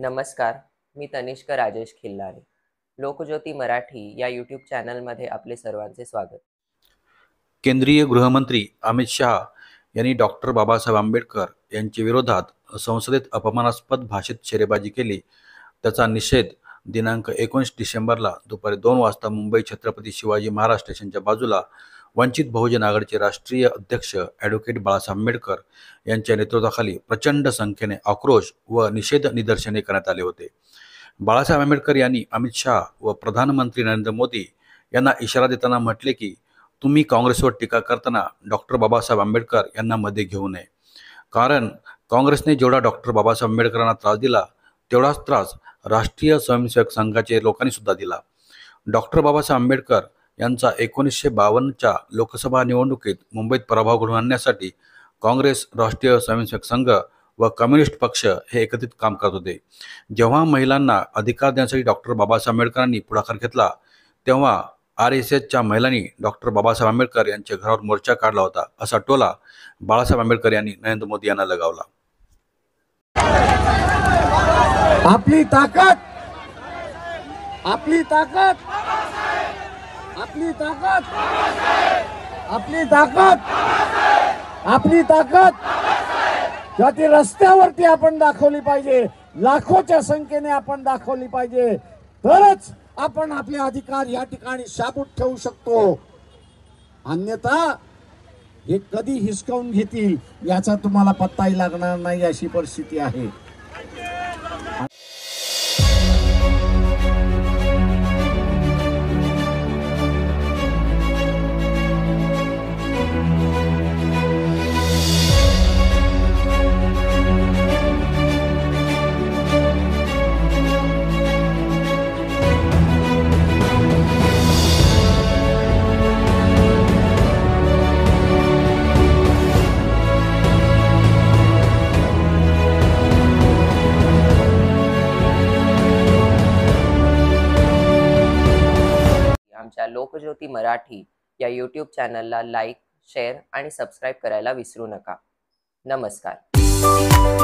नमस्कार, मी तनिष्क राजेश खिल्लारे. लोकज्योती मराठी या यूट्यूब चॅनलमध्ये आपले सर्वांचे स्वागत. केंद्रीय गृहमंत्री अमित शहा यांनी डॉक्टर बाबासाहेब आंबेडकर यांच्या विरोधात संसदेत अपमानास्पद भाषेत शेरेबाजी केली. त्याचा निषेध दिनांक 19 डिसेंबरला दुपारी 2 वाजता मुंबई छत्रपती शिवाजी महाराज स्टेशनच्या बाजूला वंचित बहुजन आघाडीचे राष्ट्रीय अध्यक्ष ॲडव्होकेट बाळासाहेब आंबेडकर यांच्या नेतृत्वाखाली प्रचंड संख्येने आक्रोश व निषेध निदर्शने करण्यात आले होते. बाळासाहेब आंबेडकर यांनी अमित शहा व प्रधानमंत्री नरेंद्र मोदी यांना इशारा देताना म्हटले की तुम्ही काँग्रेसवर टीका करताना डॉक्टर बाबासाहेब आंबेडकर यांना मध्ये घेऊ नये, कारण काँग्रेसने जेवढा डॉक्टर बाबासाहेब आंबेडकरांना त्रास दिला तेवढाच त्रास राष्ट्रीय स्वयंसेवक संघाचे लोकांनी सुद्धा दिला. डॉक्टर बाबासाहेब आंबेडकर यांचा 1952च्या लोकसभा निवडणुकीत मुंबईत पराभव घडवून आणण्यासाठी काँग्रेस, राष्ट्रीय स्वयंसेवक संघ व कम्युनिस्ट पक्ष हे एकत्रित काम करत होते. जेव्हा महिलांना अधिकार देण्यासाठी डॉक्टर बाबासाहेब आंबेडकरांनी पुढाकार घेतला तेव्हा RSSच्या महिलांनी डॉक्टर बाबासाहेब आंबेडकर यांच्या घरावर मोर्चा काढला होता, असा टोला बाळासाहेब आंबेडकर यांनी नरेंद्र मोदी यांना लगावला. आपली ताकद, आपली ताकद, आपली ताकद, आपली ताकद, आपली ताकद ती रस्त्यावरती आपण दाखवली पाहिजे, लाखोच्या संख्येने आपण दाखवली पाहिजे, तरच आपण आपले अधिकार या ठिकाणी शाबूत ठेवू शकतो. अन्यथा हे कधी हिसकावून घेतील याचा तुम्हाला पत्ताही लागणार नाही, अशी परिस्थिती आहे. आमच्या लोकज्योती मराठी या यूट्यूब चॅनलला लाईक, शेअर आणि सबस्क्राईब करायला विसरू नका. नमस्कार.